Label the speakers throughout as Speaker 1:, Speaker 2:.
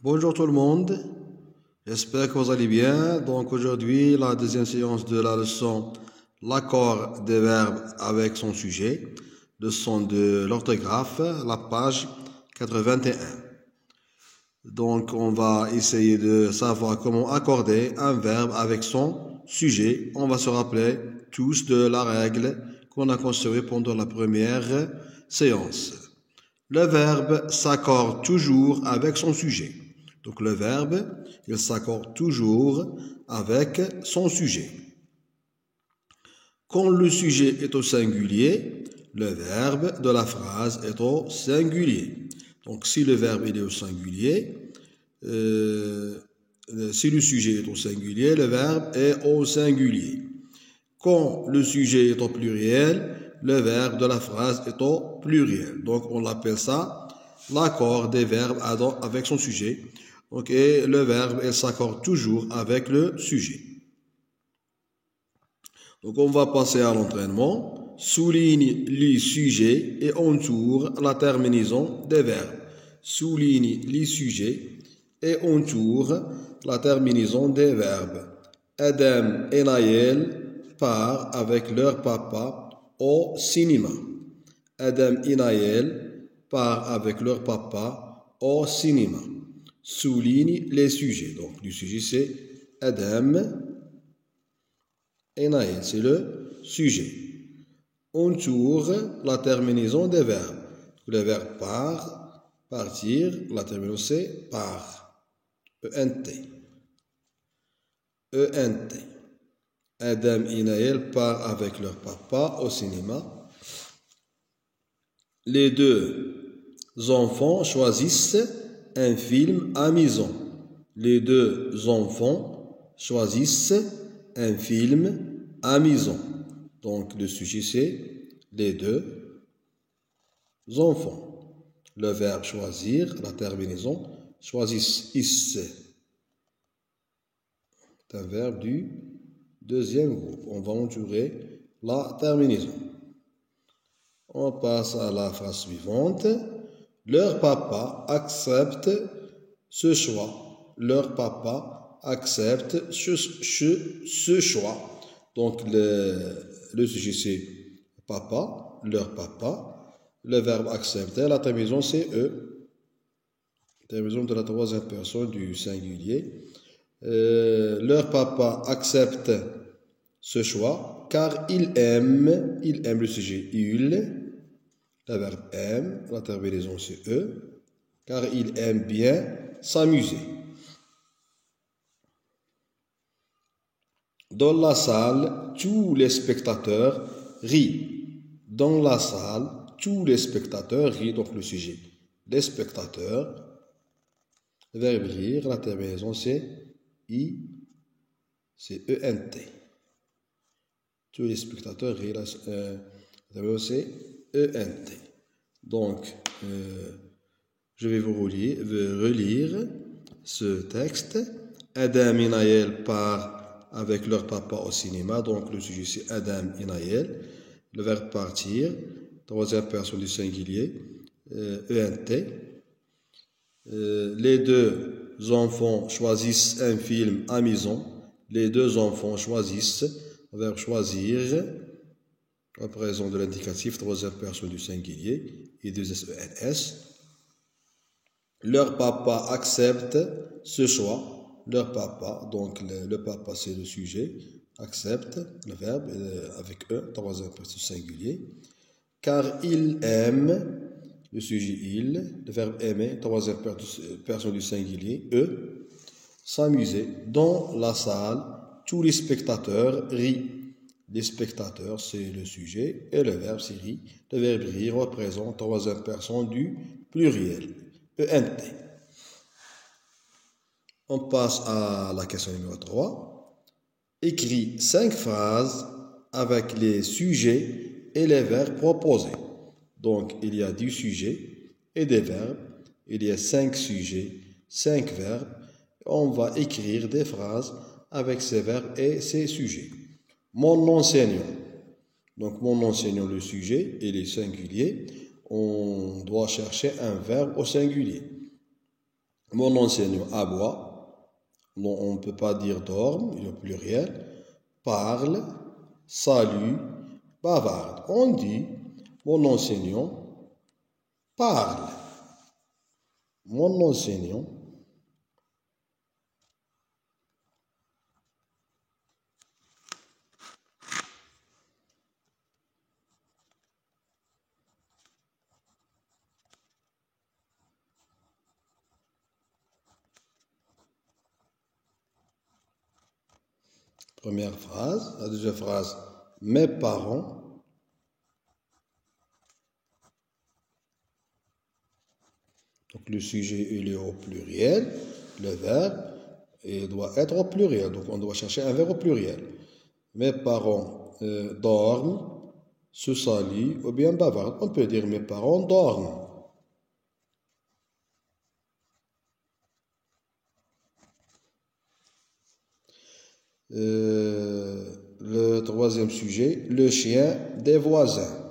Speaker 1: Bonjour tout le monde, j'espère que vous allez bien. Donc aujourd'hui, la deuxième séance de la leçon, l'accord des verbes avec son sujet, leçon de l'orthographe, la page 81. Donc on va essayer de savoir comment accorder un verbe avec son sujet. On va se rappeler tous de la règle qu'on a construite pendant la première séance. Le verbe s'accorde toujours avec son sujet. Donc le verbe, il s'accorde toujours avec son sujet. Quand le sujet est au singulier, le verbe de la phrase est au singulier. Donc si le verbe il est au singulier, si le sujet est au singulier, le verbe est au singulier. Quand le sujet est au pluriel, le verbe de la phrase est au pluriel. Donc on appelle ça l'accord des verbes avec son sujet. Donc, et le verbe, il s'accorde toujours avec le sujet. Donc on va passer à l'entraînement. Souligne les sujets et entoure la terminaison des verbes. Souligne les sujets et entoure la terminaison des verbes. Adam et Naël partent avec leur papa au cinéma. Adam et Naël partent avec leur papa au cinéma. Souligne les sujets. Donc, le sujet, c'est Adam et Naël. C'est le sujet. Entoure la terminaison des verbes. Le verbe part, partir, la terminaison, c'est part. E-N-T. E-N-T. Adam et Naël partent avec leur papa au cinéma. Les deux enfants choisissent un film amusant. Les deux enfants choisissent un film amusant. Donc le sujet c'est les deux enfants. Le verbe choisir, la terminaison, choisissent. C'est un verbe du deuxième groupe. On va entourer la terminaison. On passe à la phrase suivante. Leur papa accepte ce choix. Leur papa accepte ce choix. Donc, le sujet, c'est papa, leur papa. Le verbe accepter, la terminaison, c'est eux. Terminaison de la troisième personne du singulier. Leur papa accepte ce choix car il aime le sujet, il. Le verbe aime, la terminaison c'est eux, car il aime bien s'amuser. Dans la salle, tous les spectateurs rient. Dans la salle, tous les spectateurs rient, donc le sujet. Les spectateurs, le verbe rire, la terminaison c'est I, c'est E-N-T. Tous les spectateurs rient, la terminaison c'est E-N-T. Donc, je vais vous relire ce texte. Adam et Naël partent avec leur papa au cinéma. Donc, le sujet c'est Adam et Naël. Le verbe partir, troisième personne du singulier, E-N-T. Les deux enfants choisissent un film amusant. Les deux enfants choisissent, le verbe choisir, au présent de l'indicatif, troisième personne du singulier, et deux S-E-N-S. Leur papa accepte ce choix. Leur papa, donc le papa c'est le sujet, accepte le verbe avec E, troisième personne du singulier. Car il aime, le sujet il, le verbe aimer, troisième personne du singulier, E, s'amuser. Dans la salle, tous les spectateurs rient. Les spectateurs, c'est le sujet, et le verbe, c'est rire. Le verbe rire représente troisième personne du pluriel, E-N-T. On passe à la question numéro 3. Écris 5 phrases avec les sujets et les verbes proposés. Donc, il y a du sujet et des verbes. Il y a 5 sujets, 5 verbes. On va écrire des phrases avec ces verbes et ces sujets. Mon enseignant. Donc, mon enseignant, le sujet et les singuliers. On doit chercher un verbe au singulier. Mon enseignant aboie. Non, on ne peut pas dire dorme, il est au pluriel. Parle, salue, bavarde. On dit mon enseignant parle. Mon enseignant première phrase. La deuxième phrase, mes parents. Donc le sujet, il est au pluriel. Le verbe, il doit être au pluriel. Donc on doit chercher un verbe au pluriel. Mes parents dorment, se saluent ou bien bavardent. On peut dire mes parents dorment. Le troisième sujet, le chien des voisins.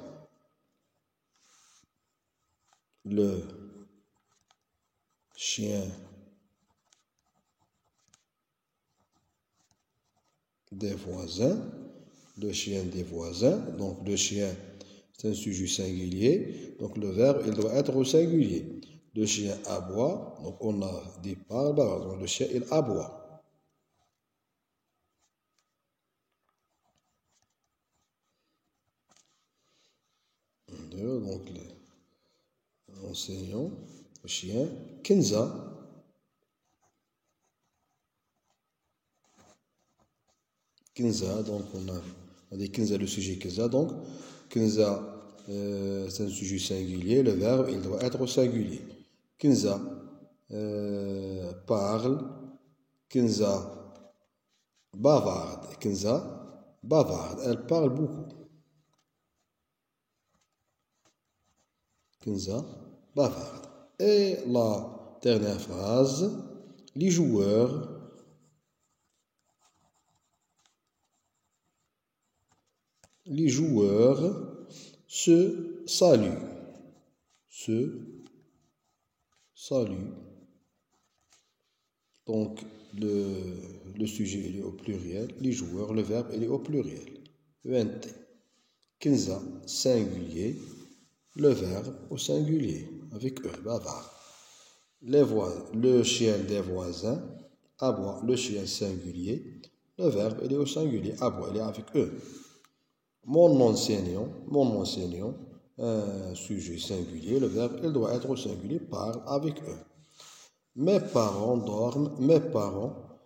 Speaker 1: Le chien des voisins. Le chien des voisins. Donc le chien, c'est un sujet singulier. Donc le verbe, il doit être au singulier. Le chien aboie. Donc on a dit parle. Donc le chien, il aboie. Donc l'enseignant, le chien, Kenza. Kenza, donc on a dit Kenza, le sujet Kenza. Donc Kenza, c'est un sujet singulier. Le verbe, il doit être au singulier. Kenza parle. Kenza bavarde. Kenza bavarde. Elle parle beaucoup. Kenza bavarde. Et la dernière phrase, les joueurs se saluent. Se saluent. Donc, le sujet il est au pluriel. Les joueurs, le verbe il est au pluriel. ENT. Kenza, singulier. Le verbe au singulier. Avec E, bavard. Le chien des voisins. Aboie, le chien singulier. Le verbe il est au singulier. Aboie, il est avec E. Mon enseignant, un sujet singulier, le verbe, il doit être au singulier, parle avec eux. Mes parents dorment, mes parents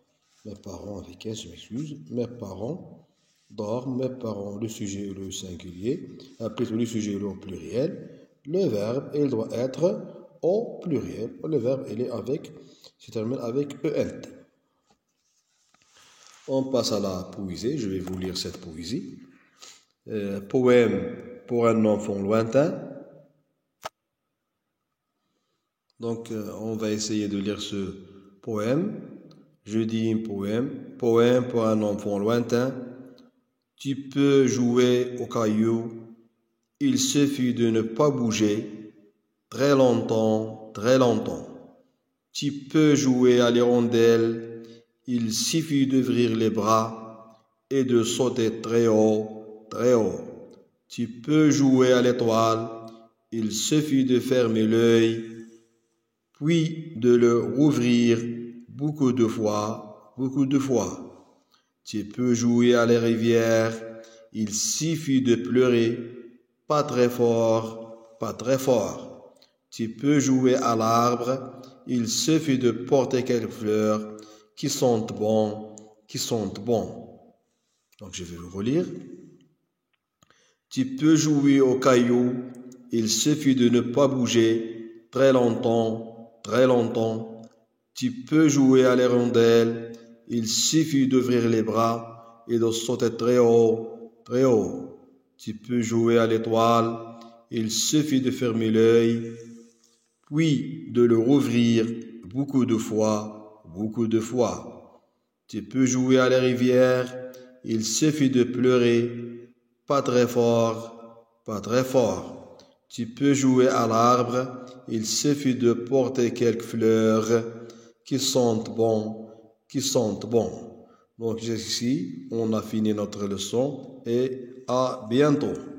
Speaker 1: avec un, je m'excuse, mes parents dorment, mes parents, le sujet est le singulier, plutôt le sujet est au pluriel, le verbe, il doit être au pluriel, le verbe, il est avec, se termine avec ENT. On passe à la poésie, je vais vous lire cette poésie. Poème pour un enfant lointain. Donc, on va essayer de lire ce poème. Je dis un poème. Poème pour un enfant lointain. Tu peux jouer au caillou. Il suffit de ne pas bouger. Très longtemps, très longtemps. Tu peux jouer à l'hirondelle. Il suffit d'ouvrir les bras et de sauter très haut. Très haut. Tu peux jouer à l'étoile, il suffit de fermer l'œil, puis de le rouvrir beaucoup de fois, beaucoup de fois. Tu peux jouer à la rivière, il suffit de pleurer, pas très fort, pas très fort. Tu peux jouer à l'arbre, il suffit de porter quelques fleurs qui sentent bon, qui sentent bon. Donc je vais vous relire. Tu peux jouer au caillou, il suffit de ne pas bouger très longtemps, très longtemps. Tu peux jouer à l'hirondelle, il suffit d'ouvrir les bras et de sauter très haut, très haut. Tu peux jouer à l'étoile, il suffit de fermer l'œil, puis de le rouvrir beaucoup de fois, beaucoup de fois. Tu peux jouer à la rivière, il suffit de pleurer, pas très fort, pas très fort. Tu peux jouer à l'arbre, il suffit de porter quelques fleurs qui sentent bon, qui sentent bon. Donc ici, on a fini notre leçon et à bientôt.